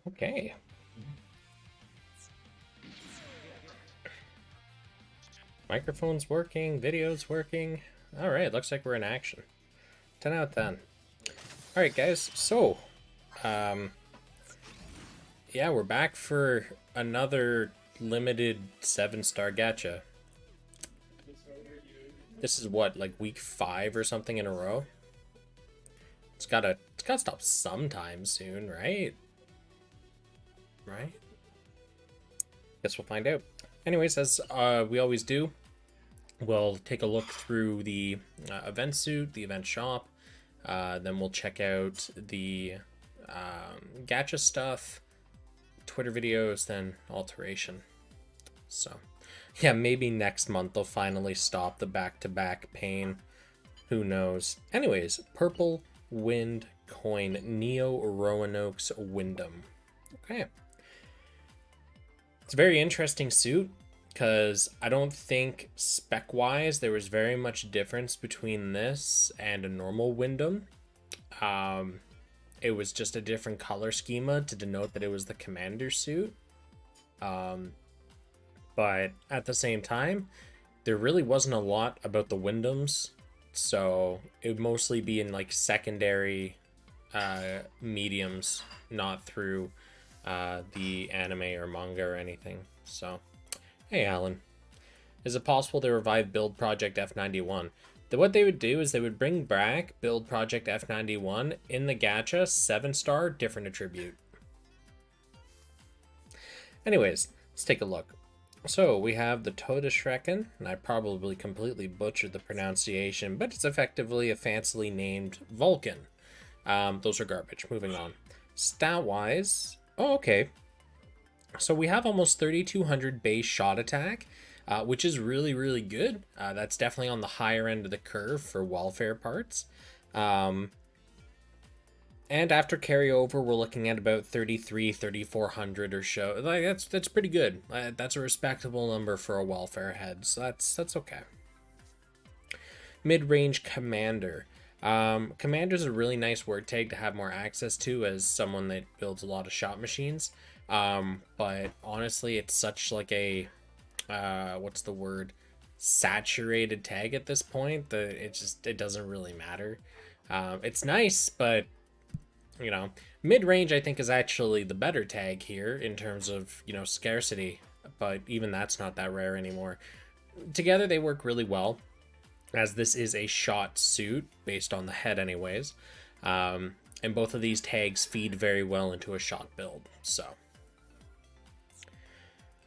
Okay. Microphone's working, video's working. Alright, looks like we're in action. 10 out of 10. Alright guys, so yeah, we're back for another limited 7-star gacha. This is what, like week 5 or something in a row? It's gotta stop sometime soon, right? Right? Guess we'll find out. Anyways, as we always do, we'll take a look through the event suit, the event shop, then we'll check out the gacha stuff, Twitter videos, then alteration. So yeah, maybe next month they'll finally stop the back-to-back pain. Who knows? Anyways, Purple Wind Coin, Neo Roanoke's Windham. Okay. It's a very interesting suit because I don't think spec-wise there was very much difference between this and a normal Windham. It was just a different color schema to denote that it was the commander suit. But at the same time, there really wasn't a lot about the Windhams, so it would mostly be in like secondary mediums, not through the anime or manga or anything. So, hey Alan, is it possible to revive Build Project F91? What they would do is they would bring back Build Project F91 in the gacha, 7-star, different attribute. Anyways, let's take a look. So we have the Todesschrecken, and I probably completely butchered the pronunciation, but it's effectively a fancily named Vulcan. Those are garbage. Moving on. Stat-wise, oh, okay. So we have almost 3,200 base shot attack, which is really, really good. That's definitely on the higher end of the curve for welfare parts. And after carryover, we're looking at about 3,400 or so. Like that's pretty good. That's a respectable number for a welfare head, so that's okay. Mid-range commander. Commander's a really nice word tag to have more access to as someone that builds a lot of shot machines. But honestly, it's such like a what's the word? Saturated tag at this point that it doesn't really matter. It's nice, but you know, mid-range I think is actually the better tag here in terms of, you know, scarcity, but even that's not that rare anymore. Together they work really well, as this is a shot suit based on the head anyways, and both of these tags feed very well into a shot build. So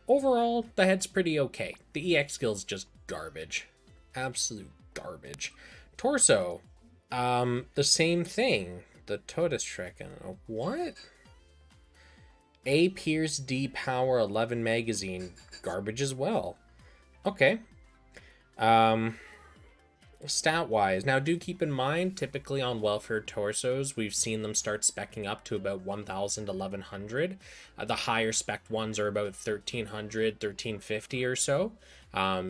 overall the head's pretty okay. The EX skill's just garbage, absolute garbage. Torso, the same thing. The Todesschrecken. What? A Pierce D Power 11 magazine. Garbage as well. Okay. Stat-wise. Now, do keep in mind, typically on welfare torsos, we've seen them start specking up to about 1,000 to 1,100. The higher spec ones are about 1,300, 1,350 or so.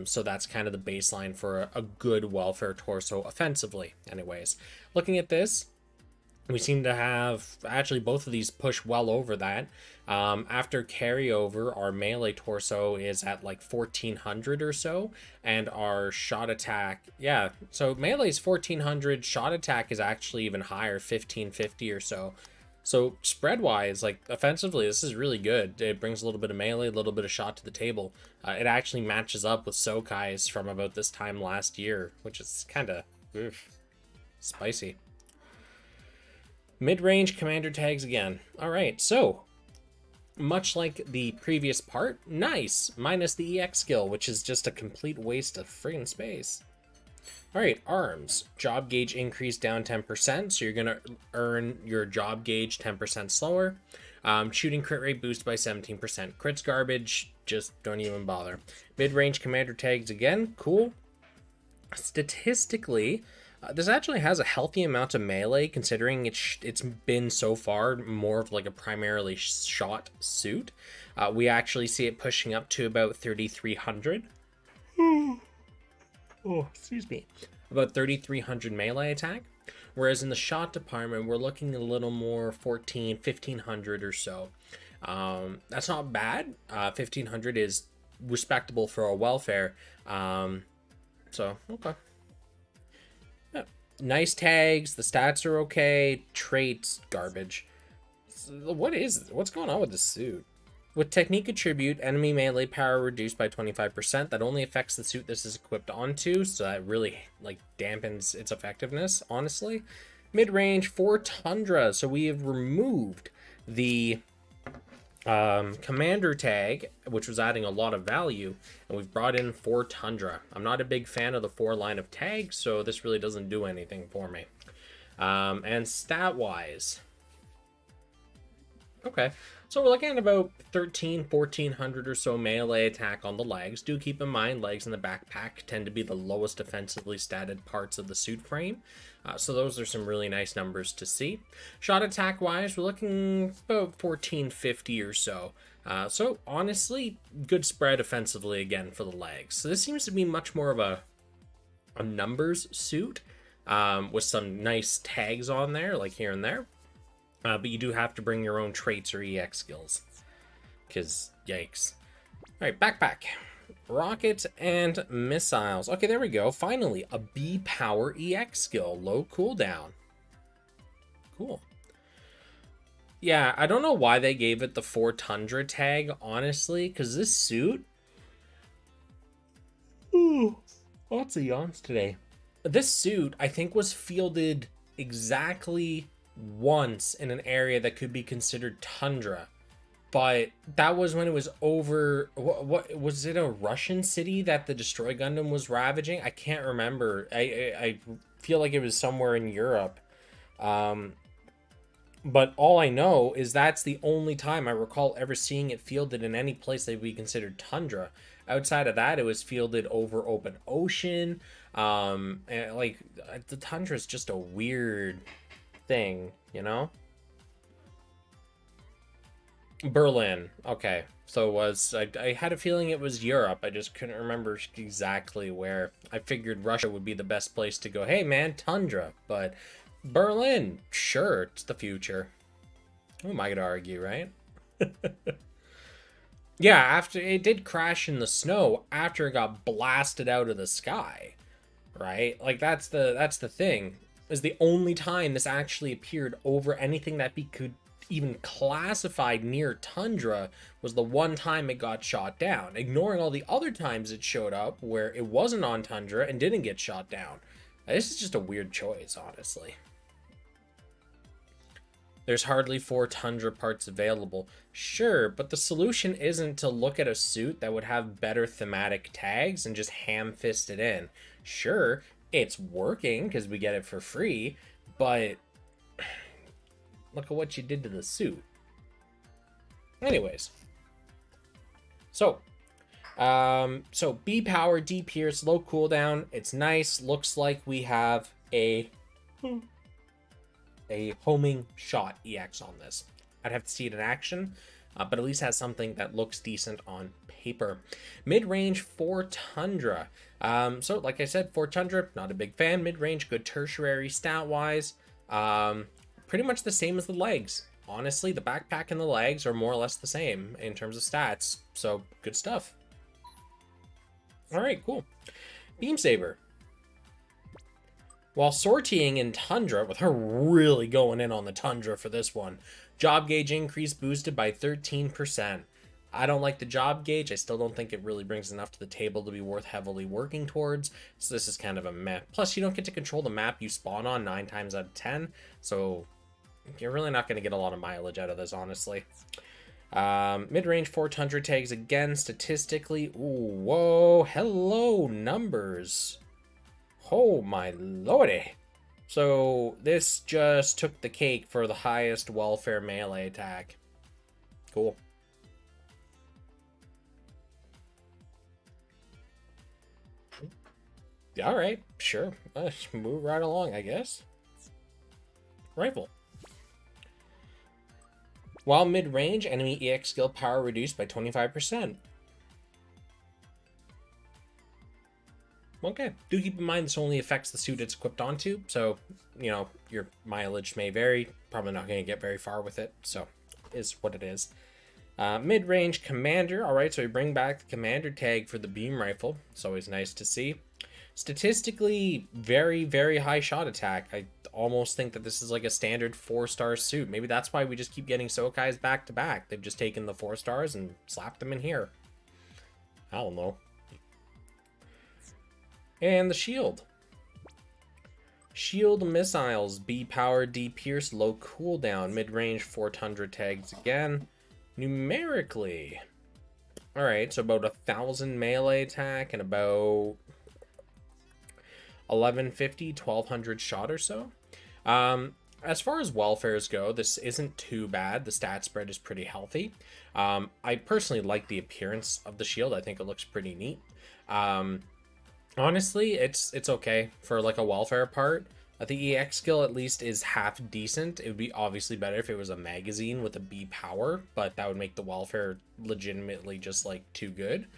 So that's kind of the baseline for a good welfare torso offensively. Anyways, looking at this, we seem to have actually both of these push well over that. After carryover, our melee torso is at like 1,400 or so, and our shot attack, yeah, so melee is 1,400, shot attack is actually even higher, 1,550 or so. So spread wise, like offensively, this is really good. It brings a little bit of melee, a little bit of shot to the table. It actually matches up with Sokai's from about this time last year, which is kind of spicy. Mid-range commander tags again. Alright, so much like the previous part, nice, minus the EX skill, which is just a complete waste of friggin' space. Alright, arms. Job gauge increase down 10%, so you're gonna earn your job gauge 10% slower. Shooting crit rate boost by 17%. Crits garbage, just don't even bother. Mid-range commander tags again, cool. Statistically, this actually has a healthy amount of melee, considering it's been so far more of like a primarily shot suit. We actually see it pushing up to about 3,300. Oh, excuse me. About 3,300 melee attack. Whereas in the shot department, we're looking a little more 14, 1500 or so. That's not bad. 1500 is respectable for a welfare. So, okay. Yeah. Nice tags. The stats are okay. Traits, garbage. What's going on with the suit? With technique attribute, enemy melee power reduced by 25%. That only affects the suit this is equipped onto, so that really like dampens its effectiveness, honestly. Mid-range, 4 Tundra. So we have removed the commander tag, which was adding a lot of value, and we've brought in 4 Tundra. I'm not a big fan of the 4 line of tags, so this really doesn't do anything for me. And stat-wise, okay, so we're looking at about 1400 or so melee attack on the legs. Do keep in mind, legs and the backpack tend to be the lowest defensively statted parts of the suit frame. So those are some really nice numbers to see. Shot attack wise, we're looking about 1450 or so. So honestly, good spread offensively again for the legs. So this seems to be much more of a numbers suit with some nice tags on there, like here and there. But you do have to bring your own traits or EX skills. Because, yikes. Alright, backpack. Rockets and missiles. Okay, there we go. Finally, a B power EX skill. Low cooldown. Cool. Yeah, I don't know why they gave it the 4 Tundra tag, honestly. Because this suit... Ooh, lots of yawns today. This suit, I think, was fielded exactly once in an area that could be considered tundra, but that was when it was over. What was it, a Russian city that the destroy Gundam was ravaging? I can't remember. I feel like it was somewhere in Europe, but all I know is that's the only time I recall ever seeing it fielded in any place that would be considered tundra. Outside of that, it was fielded over open ocean. And like the tundra is just a weird thing, you know. Berlin. Okay, so it was I had a feeling it was Europe. I just couldn't remember exactly where. I figured Russia would be the best place to go. Hey man, tundra. But Berlin, sure, it's the future. Who am I gonna argue, right? Yeah, after it did crash in the snow after it got blasted out of the sky, right? Like that's the thing. Is the only time this actually appeared over anything that could even classified near tundra was the one time it got shot down, ignoring all the other times it showed up where it wasn't on tundra and didn't get shot down. This is just a weird choice, honestly. There's hardly 4 tundra parts available. Sure, but the solution isn't to look at a suit that would have better thematic tags and just ham-fist it in. Sure, it's working because we get it for free, but look at what you did to the suit. Anyways, so B power, D pierce, low cooldown. It's nice. Looks like we have a homing shot EX on this. I'd have to see it in action, but at least has something that looks decent on paper. Mid-range 4 Tundra. So like I said, 4 Tundra, not a big fan. Mid-range, good tertiary stat-wise. Pretty much the same as the legs. Honestly, the backpack and the legs are more or less the same in terms of stats. So, good stuff. Alright, cool. Beam Saber. While sortying in Tundra, with her really going in on the Tundra for this one, job gauge increase boosted by 13%. I don't like the job gauge. I still don't think it really brings enough to the table to be worth heavily working towards. So this is kind of a meh. Plus, you don't get to control the map you spawn on 9 times out of 10. So you're really not going to get a lot of mileage out of this, honestly. Mid-range 4 Tundra tags again, statistically. Ooh, whoa, hello, numbers. Oh my lordy. So this just took the cake for the highest welfare melee attack. Cool. All right, sure. Let's move right along, I guess. Rifle. While mid-range, enemy EX skill power reduced by 25%. Okay. Do keep in mind this only affects the suit it's equipped onto, so, you know, your mileage may vary. Probably not going to get very far with it, so is what it is. Mid-range commander. All right, so we bring back the commander tag for the beam rifle. It's always nice to see. Statistically, very, very high shot attack. I almost think that this is like a standard 4-star suit. Maybe that's why we just keep getting Sokais back to back. They've just taken the 4 stars and slapped them in here. I don't know. And the shield. Shield missiles, B power, D pierce, low cooldown, mid-range 400 tags again. Numerically, all right, so about 1,000 melee attack and about 1150, 1200 shot or so. As far as welfares go, this isn't too bad. The stat spread is pretty healthy. I personally like the appearance of the shield. I think it looks pretty neat. Honestly, it's okay for like a welfare part. The EX skill at least is half decent. It would be obviously better if it was a magazine with a B power, but that would make the welfare legitimately just like too good,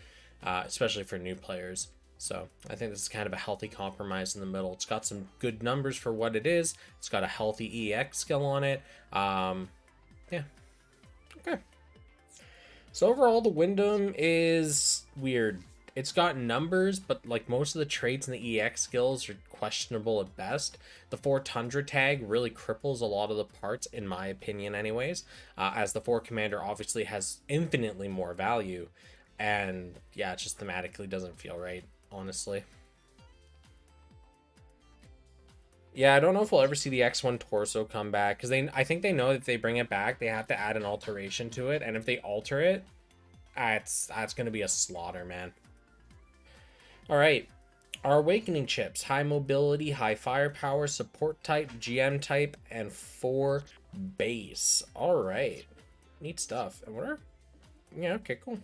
especially for new players. So I think this is kind of a healthy compromise in the middle. It's got some good numbers for what it is. It's got a healthy EX skill on it. Yeah. Okay. So overall, the Windham is weird. It's got numbers, but like most of the traits and the EX skills are questionable at best. The 4 Tundra tag really cripples a lot of the parts, in my opinion anyways, as the 4 Commander obviously has infinitely more value. And yeah, it just thematically doesn't feel right, honestly. Yeah, I don't know if we'll ever see the X1 torso come back, because I think they know that if they bring it back, they have to add an alteration to it, and if they alter it, that's going to be a slaughter, man. All right, our awakening chips: high mobility, high firepower, support type, GM type, and 4 base. All right, neat stuff. And what are... Yeah, okay, cool.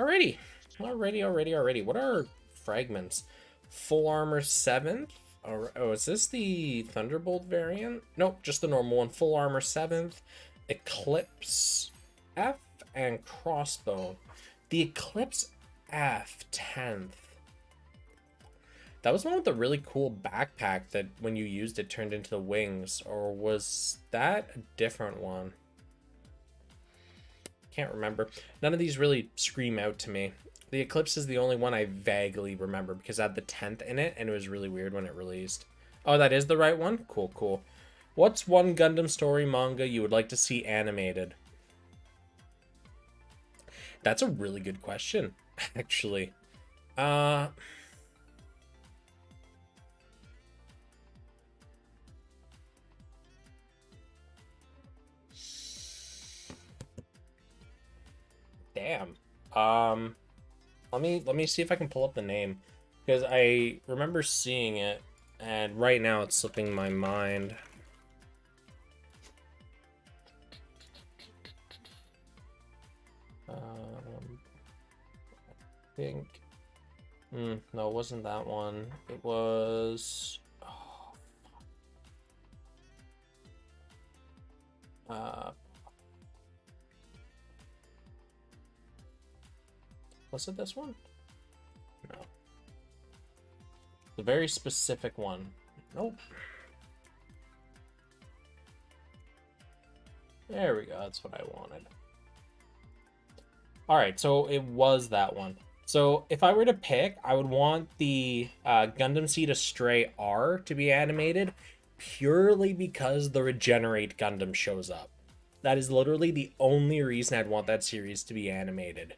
Alrighty. What are fragments? Full armor 7th. Oh, is this the Thunderbolt variant? Nope, just the normal one. Full armor 7th, Eclipse F, and crossbow. The Eclipse F 10th. That was one with the really cool backpack that when you used it turned into the wings, or was that a different one? Can't remember. None of these really scream out to me. The Eclipse is the only one I vaguely remember because it had the 10th in it and it was really weird when it released. Oh, that is the right one? Cool, cool. What's one Gundam story manga you would like to see animated? That's a really good question, actually. Damn. Let me see if I can pull up the name, because I remember seeing it and right now it's slipping my mind. I think no, it wasn't that one. It was was it this one? No. The very specific one. Nope. There we go. That's what I wanted. All right, so it was that one. So if I were to pick, I would want the Gundam Seed Astray R to be animated purely because the Regenerate Gundam shows up. That is literally the only reason I'd want that series to be animated.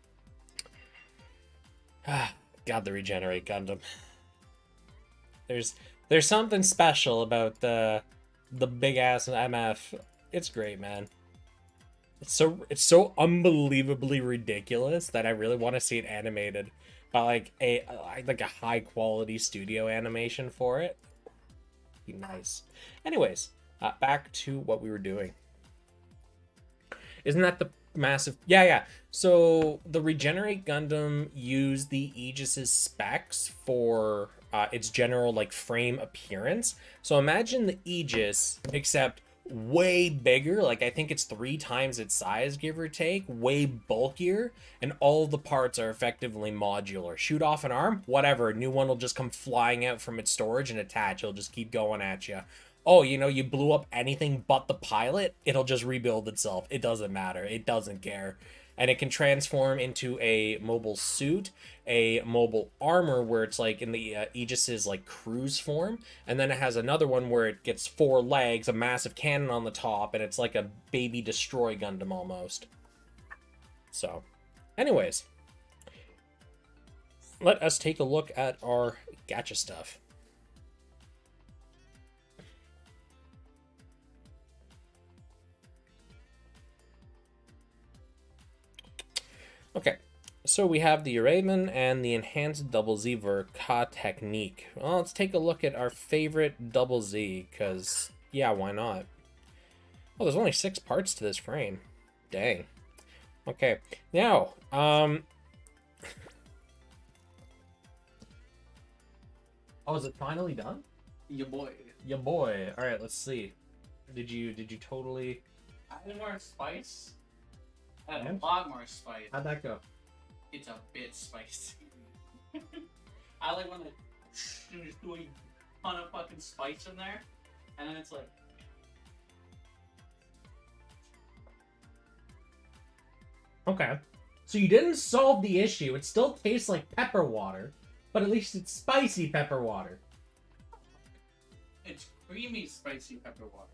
God, the Regenerate Gundam. There's something special about the big ass MF. It's great, man. It's so unbelievably ridiculous that I really want to see it animated by like a high quality studio animation for it. Be nice. Anyways, back to what we were doing. Isn't that the massive... Yeah. So the Regenerate Gundam used the Aegis's specs for its general like frame appearance. So imagine the Aegis, except way bigger. Like, I think it's 3 times its size, give or take, way bulkier, and all the parts are effectively modular. Shoot off an arm, whatever, a new one will just come flying out from its storage and attach. It'll just keep going at you. Oh, you know, you blew up anything but the pilot, it'll just rebuild itself. It doesn't matter. It doesn't care. And it can transform into a mobile suit, a mobile armor where it's like in the Aegis's like cruise form, and then it has another one where it gets 4 legs, a massive cannon on the top, and it's like a baby destroy Gundam almost. So, anyways, let us take a look at our gacha stuff. Okay, so we have the Uramen and the enhanced double Z Verka technique. Well, let's take a look at our favorite double Z, because, yeah, why not? Oh, there's only 6 parts to this frame. Dang. Okay, now, oh, is it finally done? Ya boy. Ya boy. All right, let's see. Did you totally... Add more spice? Add And? a lot more spice. How'd that go? It's a bit spicy. I like when they just do a ton of fucking spice in there, and then it's like... Okay. So you didn't solve the issue. It still tastes like pepper water, but at least it's spicy pepper water. It's creamy spicy pepper water.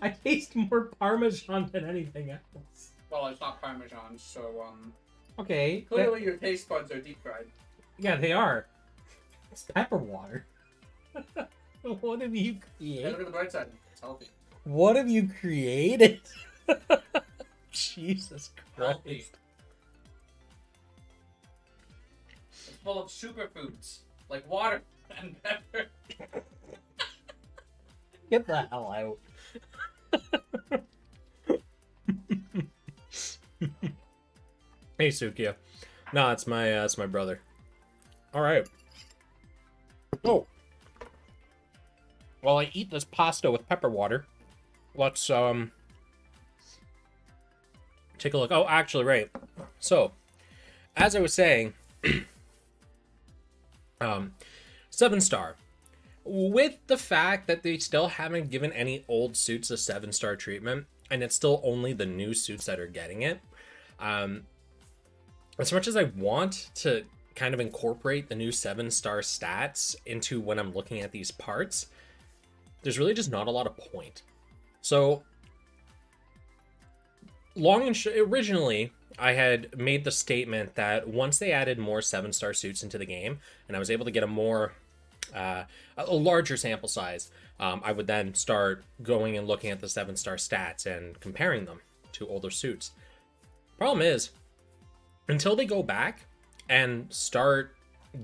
I taste more Parmesan than anything else. Well, it's not Parmesan, so, Okay. clearly your taste buds are deep fried. Yeah, they are. It's pepper water. What have you Hey, created? look at the bright side. It's healthy. What have you created? Jesus Healthy. Christ. It's full of superfoods, like water and pepper. Get the hell out. Hey, Sukiya. No, it's my brother. All right. Oh. While I eat this pasta with pepper water, let's take a look. Oh, actually, right. So, as I was saying, 7-star. With the fact that they still haven't given any old suits a 7-star treatment, and it's still only the new suits that are getting it, as much as I want to kind of incorporate the new 7-star stats into when I'm looking at these parts, there's really just not a lot of point. So, long and originally, I had made the statement that once they added more 7-star suits into the game, and I was able to get a more a larger sample size, I would then start going and looking at the 7-star stats and comparing them to older suits. Problem is, until they go back and start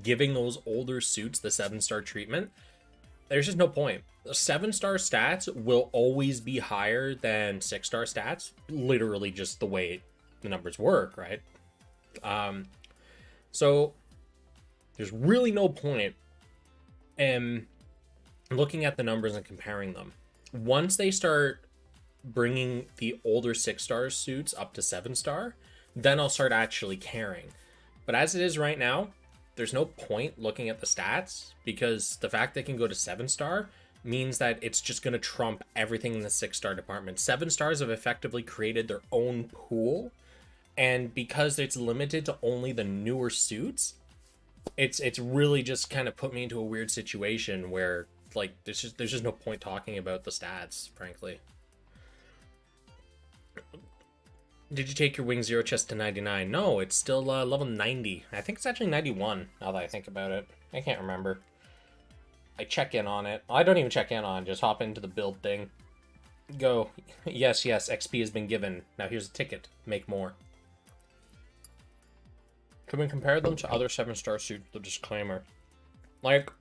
giving those older suits the 7-star treatment, there's just no point. The 7-star stats will always be higher than 6-star stats, literally just the way the numbers work, right? So there's really no point in looking at the numbers and comparing them. Once they start bringing the older 6-star suits up to 7-star, then I'll start actually caring. But as it is right now, there's no point looking at the stats, because the fact they can go to 7-star means that it's just going to trump everything in the 6-star department. 7-stars have effectively created their own pool, and because it's limited to only the newer suits, it's really just kind of put me into a weird situation where, like, there's just no point talking about the stats, frankly. Did you take your Wing Zero chest to 99? No, it's still level 90. I think it's actually 91, now that I think about it. I can't remember. I check in on it. I don't even check in on it, just hop into the build thing. Go, yes, XP has been given. Now here's a ticket. Make more. Can we compare them to other 7-star suits? The disclaimer. Like,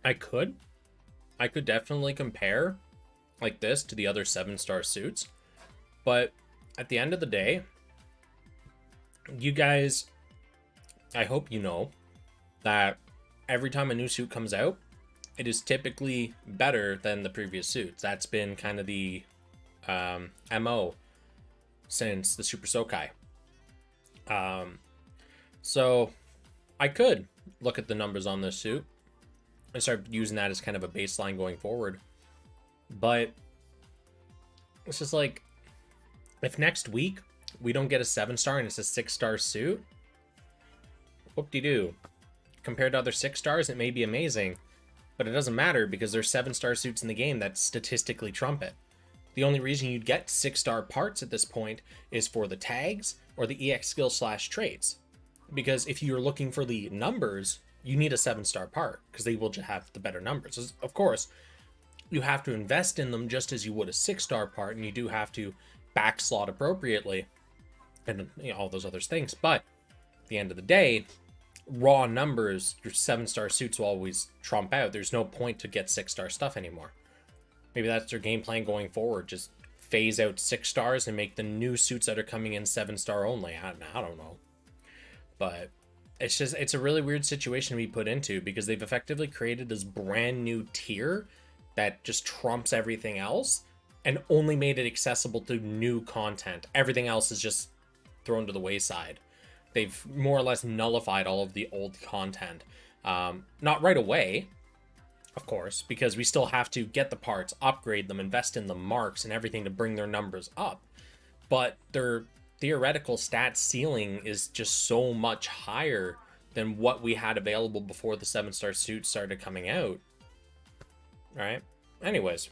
I could definitely compare like this to the other 7-star suits, but at the end of the day, you guys, I hope you know that every time a new suit comes out, it is typically better than the previous suits. That's been kind of the MO since the Super Sokai. So I could look at the numbers on this suit and start using that as kind of a baseline going forward. But it's just like, if next week we don't get a 7-star and it's a 6-star suit, whoop-de-doo. Compared to other 6-stars, it may be amazing, but it doesn't matter because there's 7-star suits in the game that statistically trump it. The only reason you'd get 6-star parts at this point is for the tags or the EX skill / traits. Because if you're looking for the numbers, you need a 7-star part because they will just have the better numbers. Of course, you have to invest in them just as you would a 6-star part, and you do have to backslot appropriately and all those other things. But at the end of the day, raw numbers, your 7-star suits will always trump out. There's no point to get 6-star stuff anymore. Maybe that's their game plan going forward. Just phase out 6 stars and make the new suits that are coming in 7-star only. I don't know. But it's a really weird situation to be put into because they've effectively created this brand new tier that just trumps everything else and only made it accessible to new content. Everything else is just thrown to the wayside. They've more or less nullified all of the old content. Not right away, of course, because we still have to get the parts, upgrade them, invest in the marks and everything to bring their numbers up. But their theoretical stat ceiling is just so much higher than what we had available before the 7-star suits started coming out. All right. Anyways,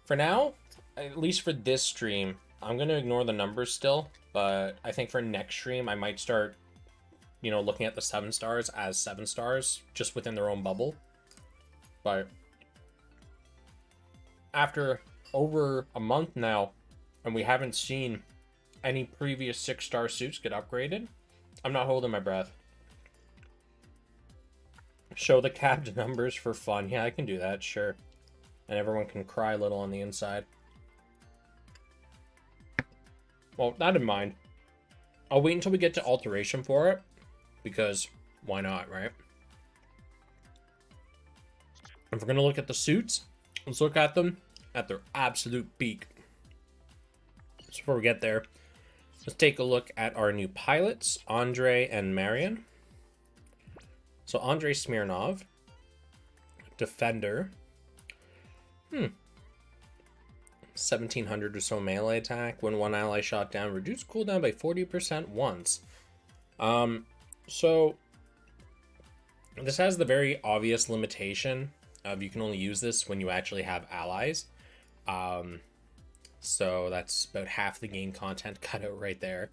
for now, at least for this stream, I'm going to ignore the numbers still. But I think for next stream, I might start, looking at the 7-stars as 7-stars just within their own bubble. But after over a month now, and we haven't seen any previous 6-star suits get upgraded, I'm not holding my breath. Show the capped numbers for fun. Yeah, I can do that, sure. And everyone can cry a little on the inside. Well, not in mind. I'll wait until we get to alteration for it, because why not, right? If we're going to look at the suits, let's look at them at their absolute peak. So before we get there, let's take a look at our new pilots, Andre and Marion. So Andre Smirnov, defender. 1700 or so melee attack. When one ally shot down, reduce cooldown by 40% once. So this has the very obvious limitation of you can only use this when you actually have allies. So that's about half the game content cut out right there.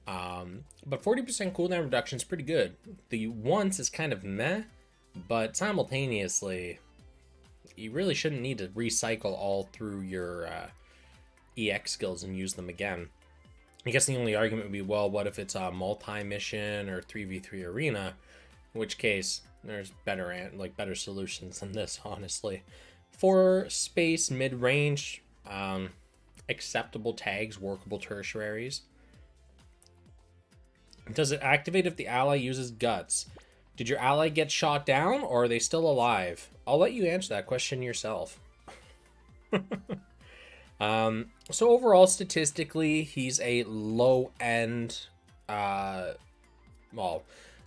But 40% cooldown reduction is pretty good. The once is kind of meh, but simultaneously, you really shouldn't need to recycle all through your EX skills and use them again. I guess the only argument would be, well, what if it's a multi-mission or 3v3 arena? In which case, there's better solutions than this, honestly. For space mid-range, acceptable tags, workable tertiaries. Does it activate if the ally uses guts? Did your ally get shot down, or are they still alive? I'll let you answer that question yourself. So overall, statistically, he's a low-end, low-end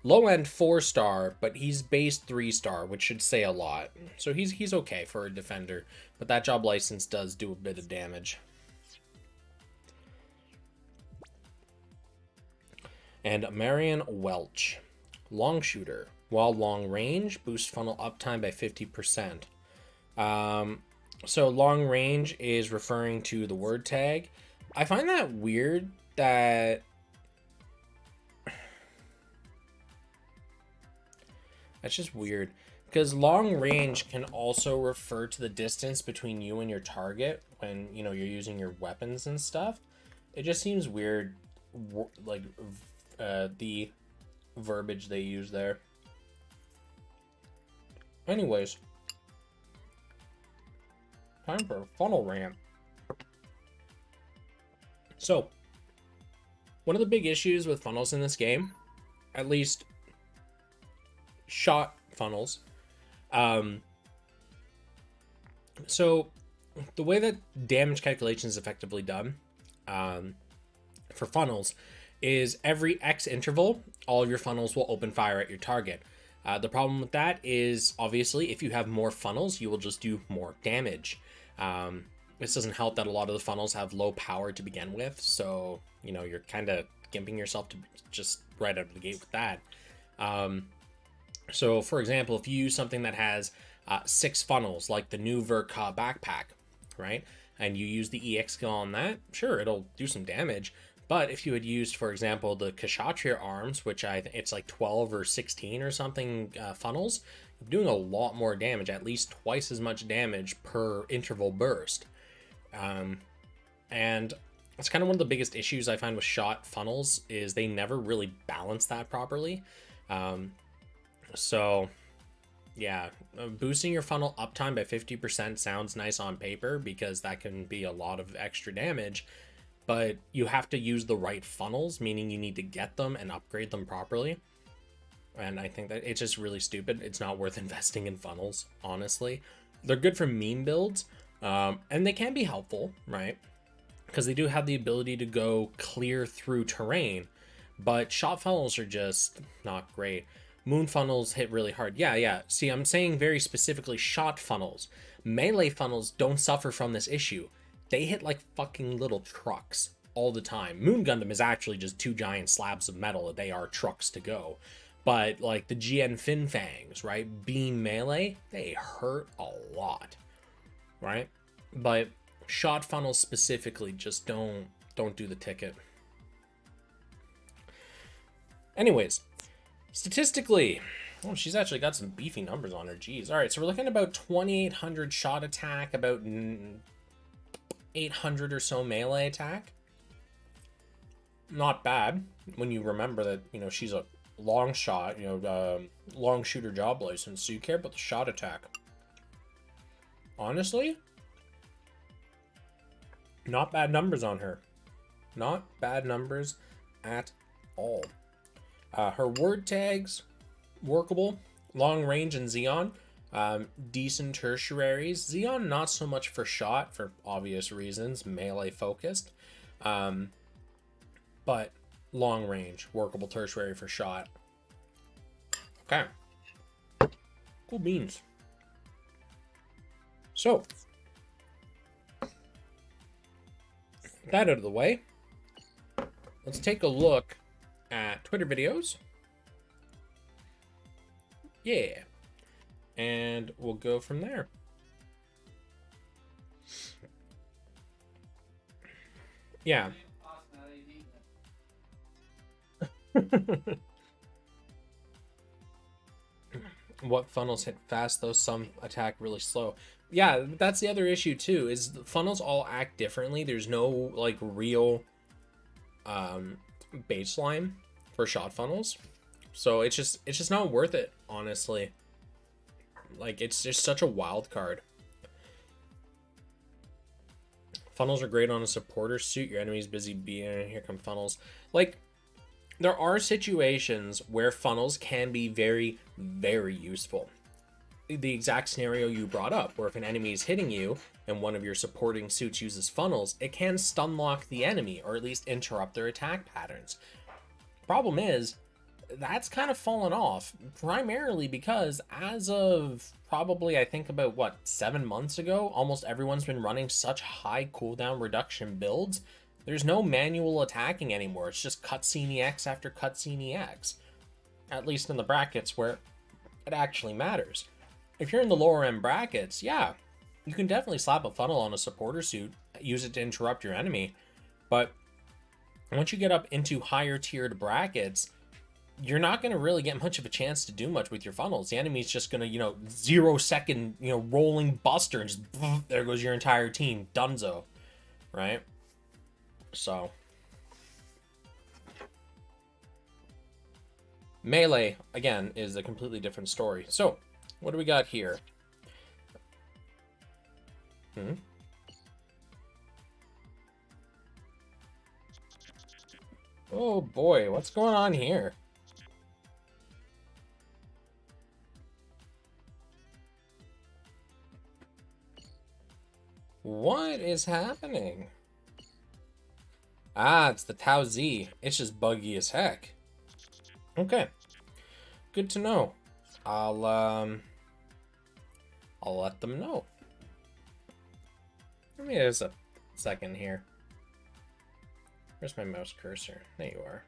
4-star, but he's base 3-star, which should say a lot. So he's okay for a defender, but that job license does do a bit of damage. And Marion Welch, long shooter. While long range, boost funnel uptime by 50%. So long range is referring to the word tag. I find that weird that... That's just weird. Because long range can also refer to the distance between you and your target when, you're using your weapons and stuff. It just seems weird, like, the verbiage they use there. Anyways, time for a funnel rant. So, one of the big issues with funnels in this game, at least shot funnels, So the way that damage calculation is effectively done for funnels is every X interval, all of your funnels will open fire at your target. The problem with that is obviously if you have more funnels, you will just do more damage. This doesn't help that a lot of the funnels have low power to begin with, so you know you're kind of gimping yourself to just right out of the gate with that. So for example, if you use something that has 6 funnels, like the new Verka backpack, right, and you use the EX skill on that, sure, it'll do some damage. But if you had used, for example, the Kshatriya arms, which it's like 12 or 16 or something funnels, you're doing a lot more damage, at least twice as much damage per interval burst. And it's kind of one of the biggest issues I find with shot funnels is they never really balance that properly. So yeah, boosting your funnel uptime by 50% sounds nice on paper because that can be a lot of extra damage, but you have to use the right funnels, meaning you need to get them and upgrade them properly. And I think that it's just really stupid. It's not worth investing in funnels, honestly. They're good for meme builds, and they can be helpful, right? Because they do have the ability to go clear through terrain, but shot funnels are just not great. Moon funnels hit really hard. Yeah. See, I'm saying very specifically shot funnels. Melee funnels don't suffer from this issue. They hit like fucking little trucks all the time. Moon Gundam is actually just 2 giant slabs of metal. They are trucks to go. But like the GN Fin Fangs, right? Beam melee, they hurt a lot, right? But shot funnels specifically just don't do the ticket. Anyways, statistically, oh, she's actually got some beefy numbers on her. Jeez. All right, so we're looking at about 2,800 shot attack, about 800 or so melee attack. Not bad when you remember that, you know, she's a long shot, you know, long shooter job license, so you care about the shot attack. Honestly, not bad numbers on her. Not bad numbers at all. Her word tags, workable. Long range and Xeon, decent tertiaries. Xeon, not so much for shot, for obvious reasons, melee focused. But long range, workable tertiary for shot. Okay. Cool beans. So, that out of the way, let's take a look at Twitter videos. Yeah. And we'll go from there. Yeah. What funnels hit fast, though some attack really slow. Yeah, that's the other issue too, is the funnels all act differently. There's no like real baseline for shot funnels. So it's just not worth it, honestly. Like, it's just such a wild card. Funnels are great on a supporter suit. Your enemy's busy being, here come funnels. Like, there are situations where funnels can be very, very useful. The exact scenario you brought up, where if an enemy is hitting you and one of your supporting suits uses funnels, it can stun lock the enemy, or at least interrupt their attack patterns. Problem is, that's kind of fallen off, primarily because as of probably, I think about, 7 months ago, almost everyone's been running such high cooldown reduction builds. There's no manual attacking anymore. It's just cutscene EX after cutscene EX. At least in the brackets where it actually matters. If you're in the lower end brackets, yeah, you can definitely slap a funnel on a supporter suit, use it to interrupt your enemy. But once you get up into higher tiered brackets, you're not going to really get much of a chance to do much with your funnels. The enemy's just going to, 0 second, rolling buster and just, there goes your entire team. Dunzo. Right? So. Melee, again, is a completely different story. So, what do we got here? Oh boy, what's going on here? What is happening? Ah, it's the Tau Z. It's just buggy as heck. Okay. Good to know. I'll let them know. Give me just a second here. Where's my mouse cursor? There you are.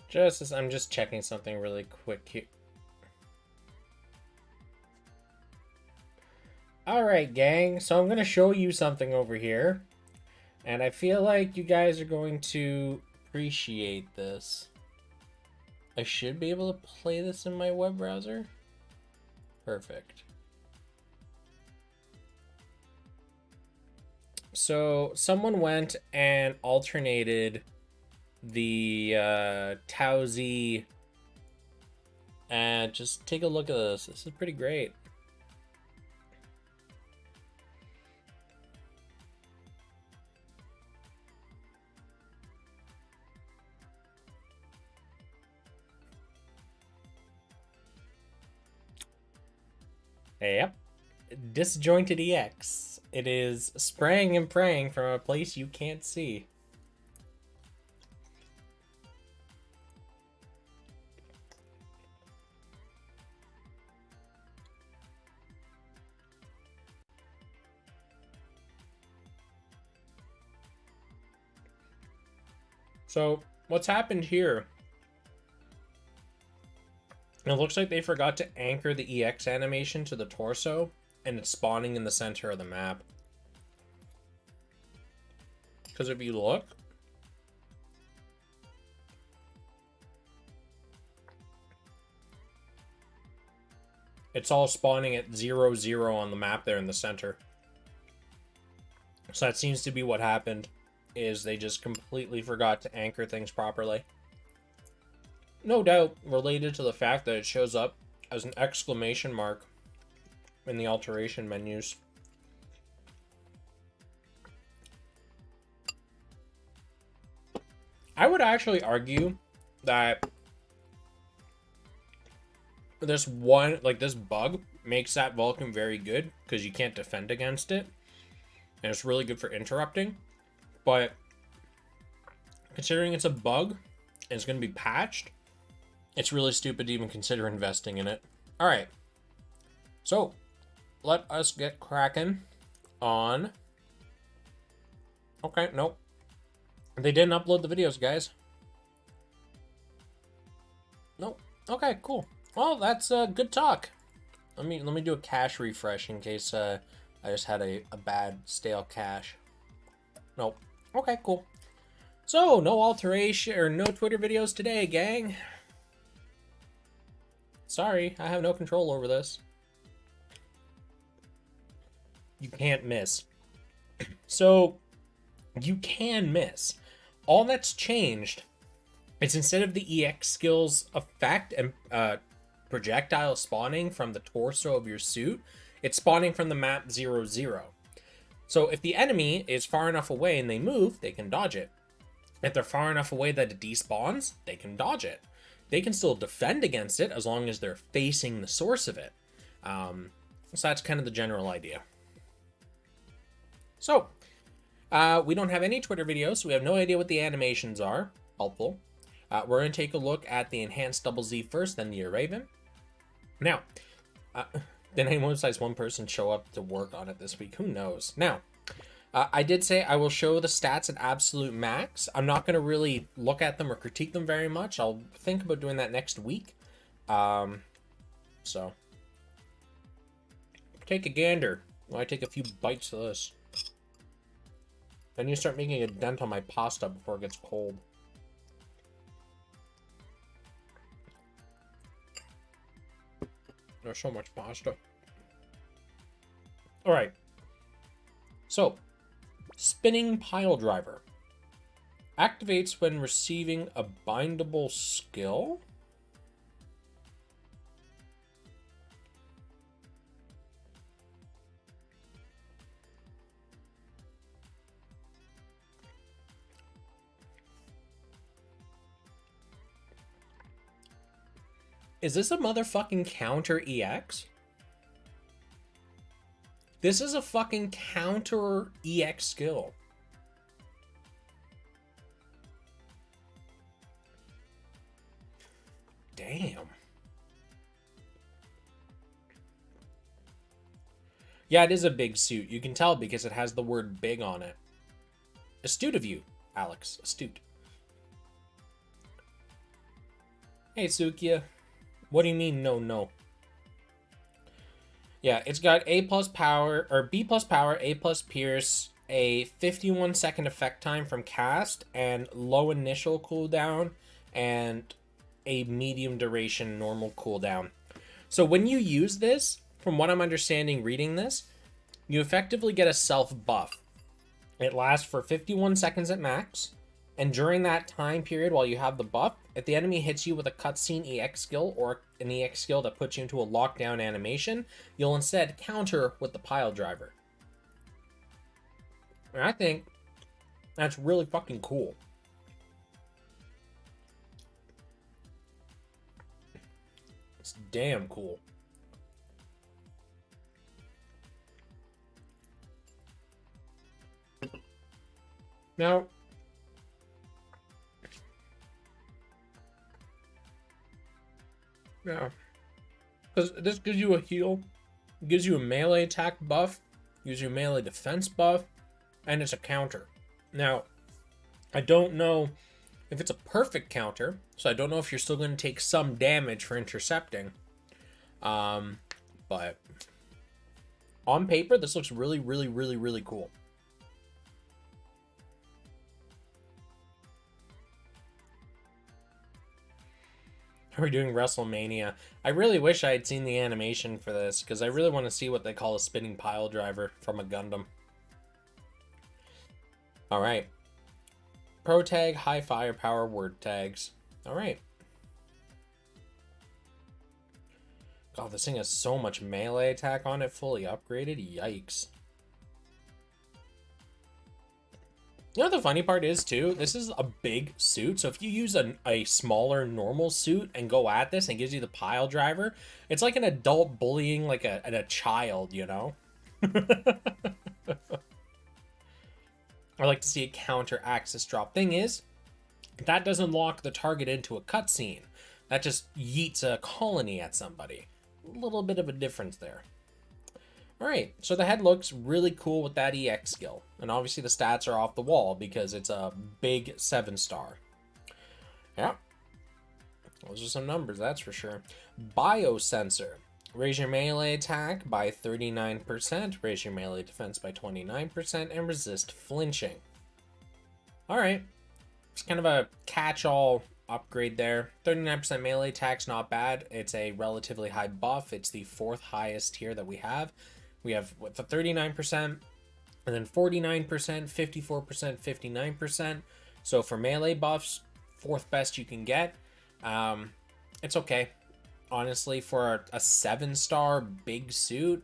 Just as I'm just checking something really quick here. Alright, gang, so I'm going to show you something over here. And I feel like you guys are going to appreciate this. I should be able to play this in my web browser. Perfect. So someone went and alternated the Tau Z, and just take a look at this. This is pretty great. Yep. Disjointed EX. It is spraying and praying from a place you can't see. So, what's happened here? It looks like they forgot to anchor the EX animation to the torso, and it's spawning in the center of the map. Because if you look, it's all spawning at 0, 0 on the map there in the center. So that seems to be what happened, is they just completely forgot to anchor things properly. No doubt related to the fact that it shows up as an exclamation mark in the alteration menus. I would actually argue that this bug makes that Vulcan very good, because you can't defend against it, and it's really good for interrupting. But considering it's a bug and it's going to be patched, it's really stupid to even consider investing in it. All right, so let us get cracking on. Okay, nope, they didn't upload the videos, guys. Nope. Okay, cool. Well, that's good talk. Let me do a cache refresh in case I just had a bad stale cache. Nope. Okay, cool. So no alteration or no Twitter videos today, gang. Sorry, I have no control over this. You can't miss. So you can miss. All that's changed is instead of the EX skills effect and projectile spawning from the torso of your suit, it's spawning from the map 0, 0. So if the enemy is far enough away and they move, they can dodge it. If they're far enough away that it despawns, they can dodge it. They can still defend against it as long as they're facing the source of it. So that's kind of the general idea. So, we don't have any Twitter videos, so we have no idea what the animations are. Helpful. We're going to take a look at the enhanced double Z first, then the Raven. Now, did anyone besides one person show up to work on it this week? Who knows? Now, I did say I will show the stats at absolute max. I'm not going to really look at them or critique them very much. I'll think about doing that next week. So, take a gander while I take a few bites of this. Then you start making a dent on my pasta before it gets cold. There's so much pasta. Alright. So, spinning pile driver. Activates when receiving a bindable skill. Is this a motherfucking counter EX? This is a fucking counter EX skill. Damn. Yeah, it is a big suit. You can tell because it has the word big on it. Astute of you, Alex. Astute. Hey, Sukia. What do you mean, no? Yeah, it's got A plus power, or B plus power, A plus pierce, a 51-second effect time from cast, and low initial cooldown, and a medium duration normal cooldown. So when you use this, from what I'm understanding reading this, you effectively get a self buff. It lasts for 51 seconds at max, and during that time period while you have the buff, if the enemy hits you with a cutscene EX skill or an EX skill that puts you into a lockdown animation, you'll instead counter with the pile driver. And I think that's really fucking cool. It's damn cool. Now, yeah, because this gives you a heal, gives you a melee attack buff, gives you a melee defense buff, and it's a counter. Now, I don't know if it's a perfect counter, so I don't know if you're still going to take some damage for intercepting. But on paper, this looks really, really, really, really cool. Are we doing WrestleMania? I really wish I had seen the animation for this, because I really want to see what they call a spinning pile driver from a Gundam. Alright. Pro tag, high firepower, word tags. Alright. God, this thing has so much melee attack on it, fully upgraded. Yikes. You know what the funny part is, too? This is a big suit, so if you use a smaller normal suit and go at this and it gives you the pile driver, it's like an adult bullying like a child, you know? I like to see a counter axis drop. Thing is, that doesn't lock the target into a cutscene. That just yeets a colony at somebody. A little bit of a difference there. Alright, so the head looks really cool with that EX skill. And obviously the stats are off the wall because it's a big 7-star. Yeah. Those are some numbers, that's for sure. Biosensor. Raise your melee attack by 39%, raise your melee defense by 29%, and resist flinching. Alright. It's kind of a catch-all upgrade there. 39% melee attack's not bad. It's a relatively high buff. It's the 4th highest tier that we have. We have the 39%, and then 49%, 54%, 59%. So for melee buffs, 4th best you can get. It's okay. Honestly, for a 7-star big suit,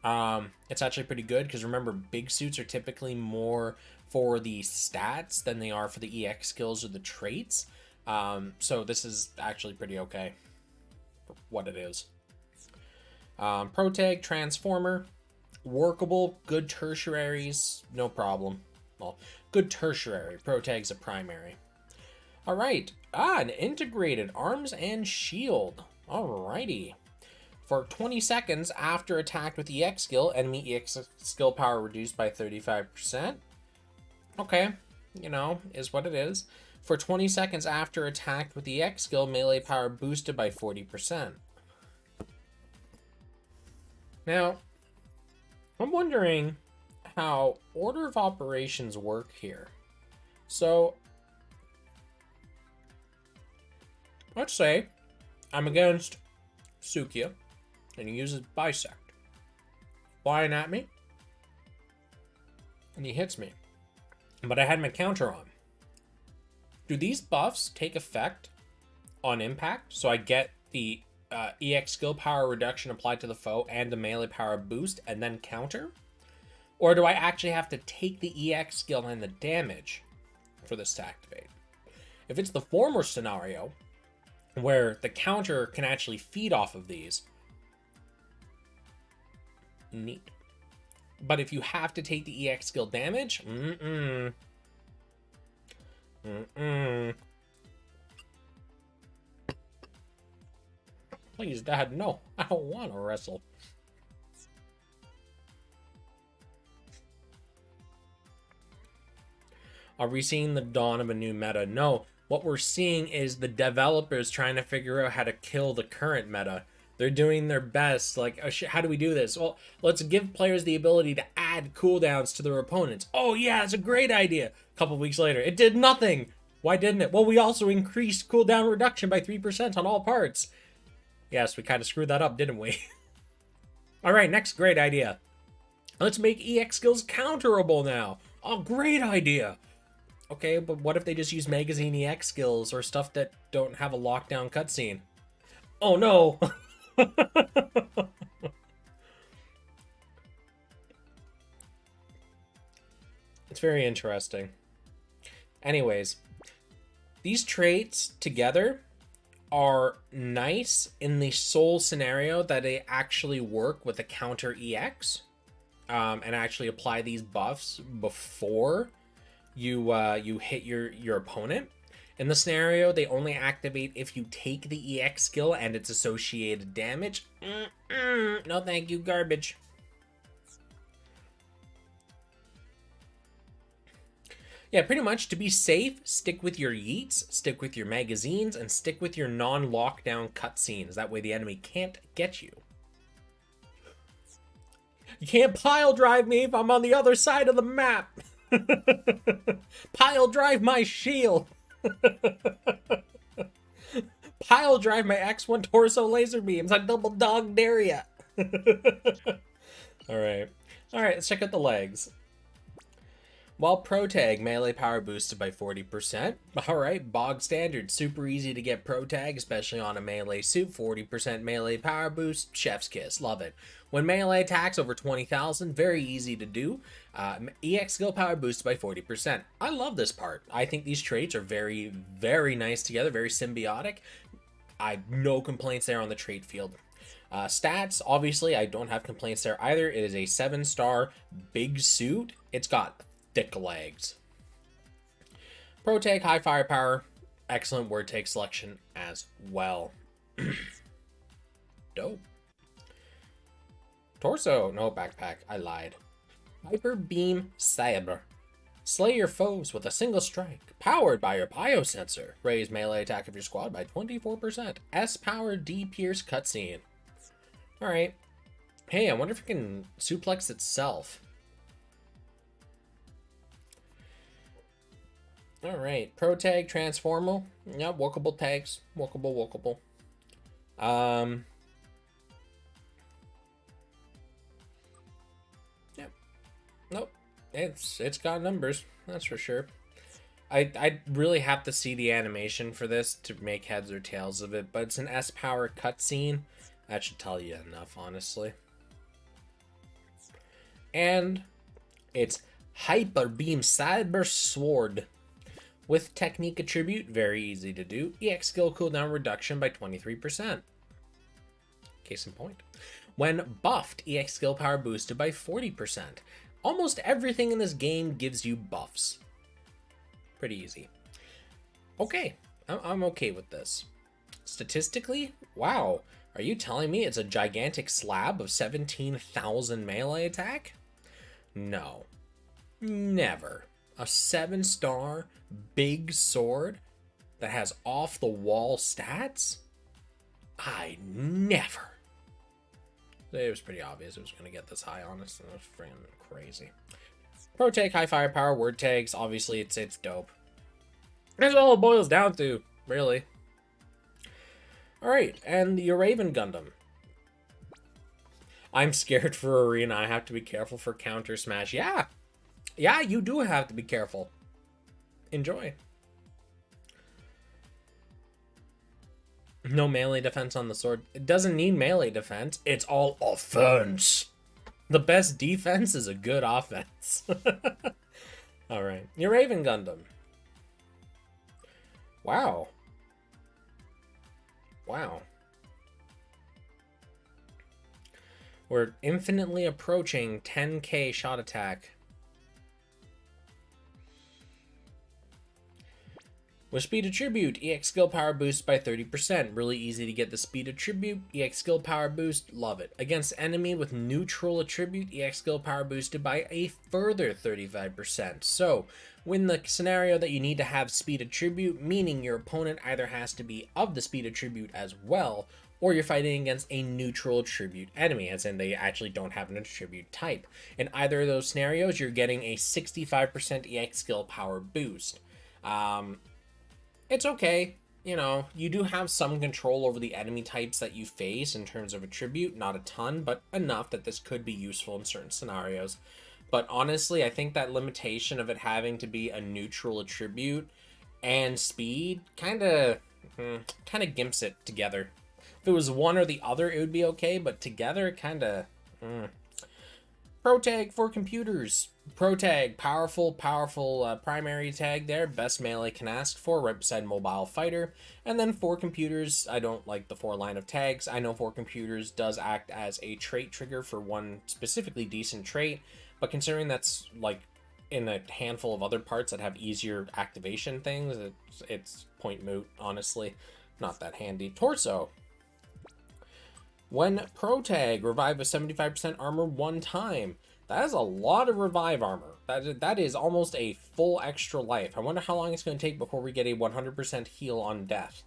it's actually pretty good, because remember, big suits are typically more for the stats than they are for the EX skills or the traits. So this is actually pretty okay for what it is. Pro tag, transformer, workable, good tertiaries, no problem. Well, good tertiary, pro tag's a primary. Alright, an integrated arms and shield. Alrighty. For 20 seconds after attacked with EX skill, enemy EX skill power reduced by 35%. Okay, you know, is what it is. For 20 seconds after attacked with EX skill, melee power boosted by 40%. Now, I'm wondering how order of operations work here. So, let's say I'm against Sukia, and he uses Bisect. Flying at me, and he hits me. But I had my counter on. Do these buffs take effect on impact? So I get the EX skill power reduction applied to the foe and the melee power boost and then counter? Or do I actually have to take the EX skill and the damage for this to activate? If it's the former scenario, where the counter can actually feed off of these. Neat. But if you have to take the EX skill damage, Please, Dad, no. I don't want to wrestle. Are we seeing the dawn of a new meta? No. What we're seeing is the developers trying to figure out how to kill the current meta. They're doing their best. Like, oh, how do we do this? Well, let's give players the ability to add cooldowns to their opponents. Oh, yeah, it's a great idea. A couple weeks later, it did nothing. Why didn't it? Well, we also increased cooldown reduction by 3% on all parts. Yes, we kind of screwed that up, didn't we? All right, next great idea. Let's make EX skills counterable now. Oh, great idea. Okay, but what if they just use magazine EX skills or stuff that don't have a lockdown cutscene? Oh, no. It's very interesting. Anyways, these traits together are nice in the sole scenario that they actually work with a counter EX, and actually apply these buffs before you hit your opponent. In the scenario, they only activate if you take the EX skill and its associated damage. No thank you, garbage. Yeah, pretty much, to be safe, stick with your yeets, stick with your magazines, and stick with your non-lockdown cutscenes. That way the enemy can't get you. You can't pile drive me if I'm on the other side of the map. Pile drive my shield. Pile drive my X1 torso laser beams. I double dog dare ya. Alright, let's check out the legs. While Pro Tag, melee power boosted by 40%. Alright, bog standard, super easy to get Pro Tag, especially on a melee suit. 40% melee power boost, chef's kiss, love it. When melee attacks over 20,000, very easy to do. EX skill power boosted by 40%. I love this part. I think these traits are very, very nice together, very symbiotic. No complaints there on the trait field. Stats, obviously, I don't have complaints there either. It is a 7-star big suit. It's got thick legs. Pro Tag, high firepower, excellent word tag selection as well. Dope. Torso, no backpack, I lied. Hyper Beam Saber. Slay your foes with a single strike. Powered by your biosensor. Raise melee attack of your squad by 24%. S-Power D-Pierce cutscene. Alright. Hey, I wonder if it can suplex itself. Alright. Pro Tag, Transformal. Yeah, workable tags. Workable. Yep. Nope. It's got numbers, that's for sure. I really have to see the animation for this to make heads or tails of it, but it's an S-Power cutscene. That should tell you enough, honestly. And it's Hyper Beam Cyber Sword. With technique attribute, very easy to do. EX skill cooldown reduction by 23%. Case in point. When buffed, EX skill power boosted by 40%. Almost everything in this game gives you buffs. Pretty easy. Okay, I'm okay with this. Statistically, wow. Are you telling me it's a gigantic slab of 17,000 melee attack? No. Never. A 7-star big sword that has off-the-wall stats? I never. It was pretty obvious it was going to get this high, honestly. It was freaking crazy. Pro Tag, high firepower, word tags. Obviously, it's dope. That's all it boils down to, really. Alright, and your Raven Gundam. I'm scared for Arena. I have to be careful for counter smash. Yeah, you do have to be careful. Enjoy. No melee defense on the sword. It doesn't need melee defense. It's all offense. The best defense is a good offense. Alright. Your Raven Gundam. Wow. Wow. We're infinitely approaching 10k shot attack. With speed attribute, EX skill power boost by 30%. Really easy to get the speed attribute. EX skill power boost, love it. Against enemy with neutral attribute, EX skill power boosted by a further 35%. So, when the scenario that you need to have speed attribute, meaning your opponent either has to be of the speed attribute as well, or you're fighting against a neutral attribute enemy, as in they actually don't have an attribute type. In either of those scenarios, you're getting a 65% EX skill power boost. It's okay. You know, you do have some control over the enemy types that you face in terms of attribute. Not a ton, but enough that this could be useful in certain scenarios. But honestly, I think that limitation of it having to be a neutral attribute and speed kind of gimps it together. If it was one or the other, it would be okay, but together, kind of... Pro tag for computers. Pro tag, powerful primary tag there. Best melee can ask for, right beside mobile fighter. And then for computers, I don't like the 4 line of tags. I know for computers does act as a trait trigger for one specifically decent trait, but considering that's like in a handful of other parts that have easier activation things, it's point moot, honestly. Not that handy. Torso. When Pro Tag, revive with 75% armor one time. That is a lot of revive armor. That is almost a full extra life. I wonder how long it's going to take before we get a 100% heal on death.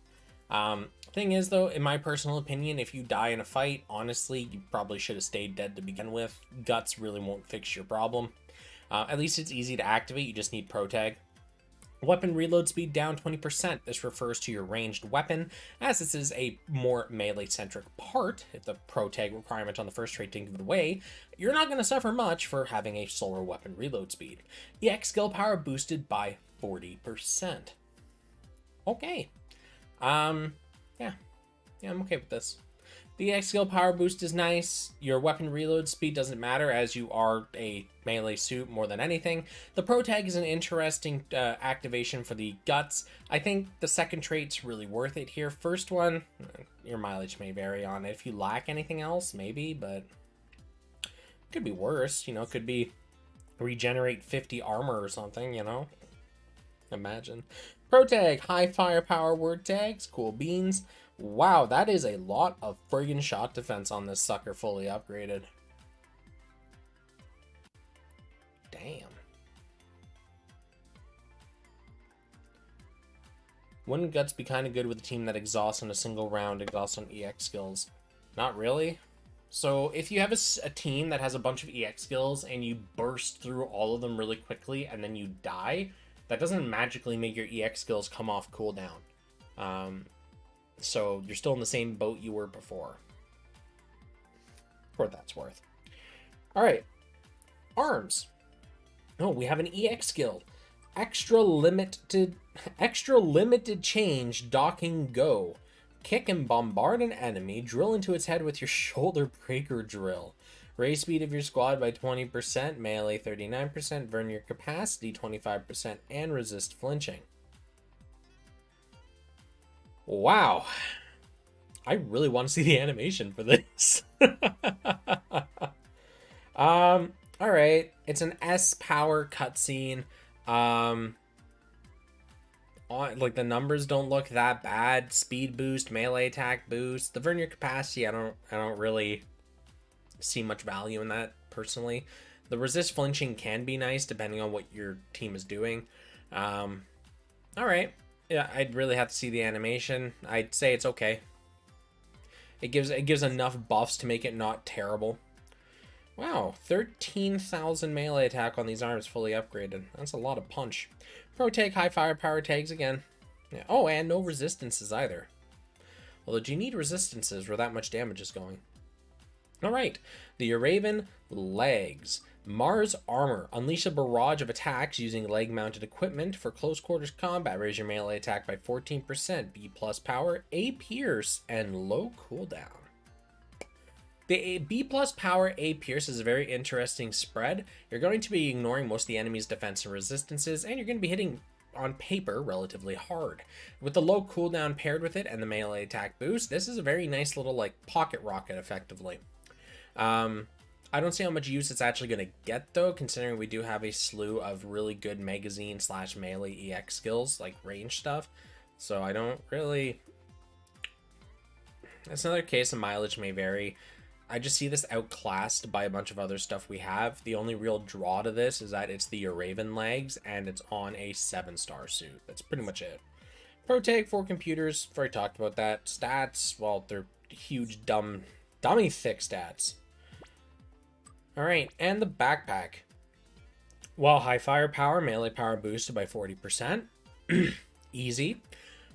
Thing is, though, in my personal opinion, if you die in a fight, honestly, you probably should have stayed dead to begin with. Guts really won't fix your problem. At least it's easy to activate. You just need Pro Tag. Weapon reload speed down 20%. This refers to your ranged weapon, as this is a more melee-centric part. If the Pro Tag requirement on the first trait didn't give it away, you're not going to suffer much for having a slower weapon reload speed. EX skill power boosted by 40%. Okay. Yeah, I'm okay with this. The EX skill power boost is nice. Your weapon reload speed doesn't matter as you are a melee suit more than anything. The Pro Tag is an interesting activation for the guts. I think the second trait's really worth it here. First one, your mileage may vary on it. If you lack anything else, maybe, but it could be worse. You know, it could be regenerate 50 armor or something, you know? Imagine. Pro Tag, high firepower word tags, cool beans. Wow, that is a lot of friggin' shot defense on this sucker fully upgraded. Damn. Wouldn't Guts be kind of good with a team that exhausts in a single round, exhausts on EX skills? Not really. So if you have a team that has a bunch of EX skills and you burst through all of them really quickly and then you die, that doesn't magically make your EX skills come off cooldown. So you're still in the same boat you were before. For what that's worth. Alright. Arms. Oh, we have an EX skill. Extra limited change docking go. Kick and bombard an enemy. Drill into its head with your shoulder breaker drill. Raise speed of your squad by 20%. Melee 39%. Vernier capacity 25%. And resist flinching. Wow. I really want to see the animation for this. Alright. It's an S power cutscene. Like the numbers don't look that bad. Speed boost, melee attack boost. The Vernier capacity, I don't really see much value in that personally. The resist flinching can be nice depending on what your team is doing. Alright. Yeah, I'd really have to see the animation. I'd say it's okay. It gives enough buffs to make it not terrible. Wow, 13,000 melee attack on these arms fully upgraded. That's a lot of punch. Pro Tag, high firepower tags again. Yeah. Oh, and no resistances either. Although, do you need resistances where that much damage is going? Alright, the Uraven legs. Mars armor. Unleash a barrage of attacks using leg-mounted equipment for close quarters combat. Raise your melee attack by 14%. B+ power, A pierce, and low cooldown. The B+ power A pierce is a very interesting spread. You're going to be ignoring most of the enemy's defense and resistances, and you're going to be hitting on paper, relatively hard. With the low cooldown paired with it and the melee attack boost, this is a very nice little, like, pocket rocket, effectively. I don't see how much use it's actually going to get, though, considering we do have a slew of really good magazine / melee EX skills, like range stuff. So I don't really... That's another case of mileage may vary. I just see this outclassed by a bunch of other stuff we have. The only real draw to this is that it's the Raven legs, and it's on a 7-star suit. That's pretty much it. Pro tag for computers, already talked about that. Stats, well, they're huge, dummy thick stats. Alright, and the backpack. While high firepower, melee power boosted by 40%. Easy.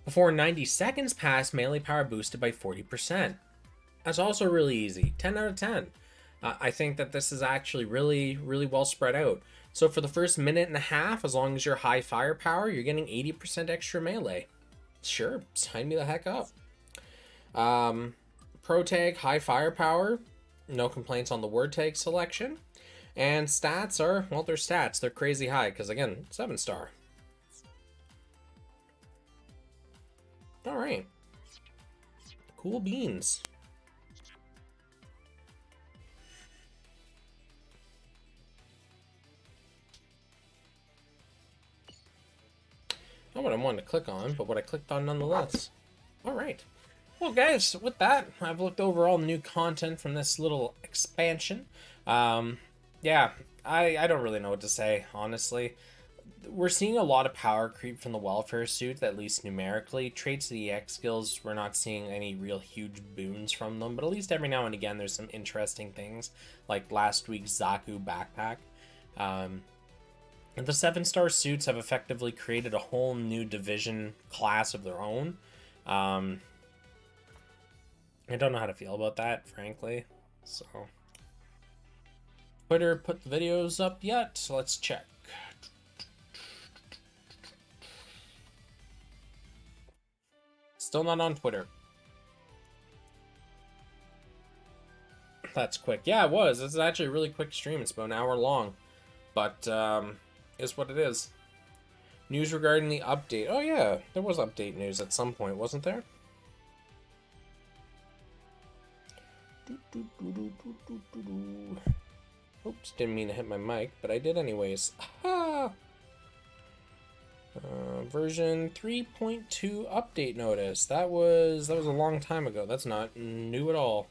Before 90 seconds pass, melee power boosted by 40%. That's also really easy. 10 out of 10. I think that this is actually really, really well spread out. So for the first minute and a half, as long as you're high firepower, you're getting 80% extra melee. Sure, sign me the heck up. Pro tag, high firepower. No complaints on the word tag selection. And stats are, well, they're stats. They're crazy high because, again, 7-star. All right. Cool beans. Not what I wanted to click on, but what I clicked on nonetheless. All right. Well, guys, with that, I've looked over all the new content from this little expansion. Yeah, I don't really know what to say, honestly. We're seeing a lot of power creep from the welfare suit, at least numerically. Traits of the EX skills, we're not seeing any real huge boons from them, but at least every now and again there's some interesting things, like last week's Zaku backpack. And the 7-star suits have effectively created a whole new division class of their own. I don't know how to feel about that, frankly. So, Twitter put the videos up yet? So let's check. Still not on Twitter. That's quick. Yeah, it was. This is actually a really quick stream. It's about an hour long. But, it's what it is. News regarding the update. Oh, yeah. There was update news at some point, wasn't there? Oops, didn't mean to hit my mic, but I did anyways. Aha! Version 3.2 update notice. That was a long time ago. That's not new at all.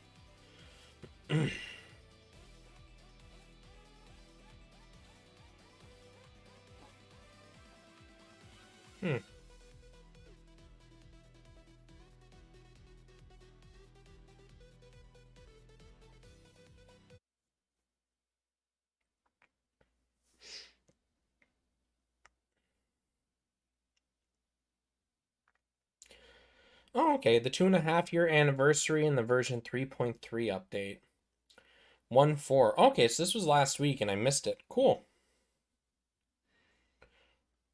Oh, okay. The 2.5-year anniversary and the version 3.3 update. 1.4. Okay, so this was last week and I missed it. Cool.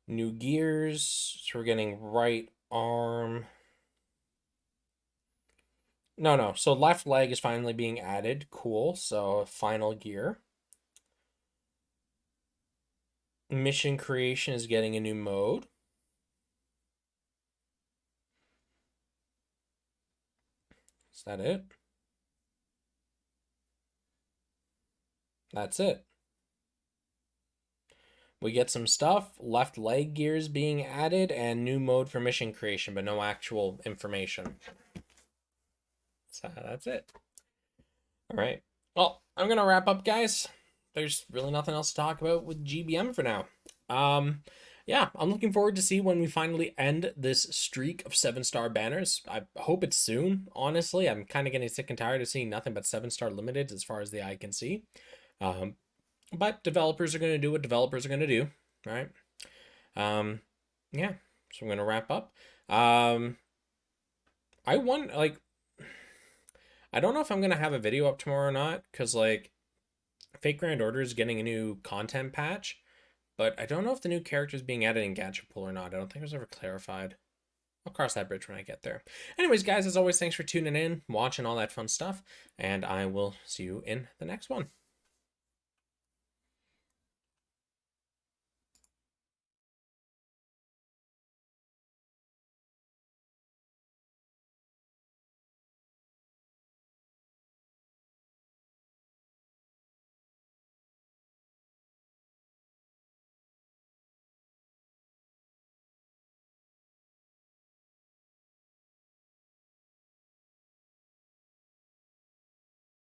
New gears. So we're getting right arm. No. So left leg is finally being added. Cool. So final gear. Mission creation is getting a new mode. Is that it? That's it. We get some stuff, left leg gears being added, and new mode for mission creation, but no actual information. So that's it. All right. Well, I'm going to wrap up, guys. There's really nothing else to talk about with GBM for now. Yeah, I'm looking forward to see when we finally end this streak of 7-star banners. I hope it's soon, honestly. I'm kind of getting sick and tired of seeing nothing but 7-star limited as far as the eye can see. But developers are going to do what developers are going to do, right? Yeah, so I'm going to wrap up. I don't know if I'm going to have a video up tomorrow or not, because, like, Fake Grand Order is getting a new content patch, but I don't know if the new character is being added in Gadget Pool or not. I don't think it was ever clarified. I'll cross that bridge when I get there. Anyways, guys, as always, thanks for tuning in, watching all that fun stuff, and I will see you in the next one.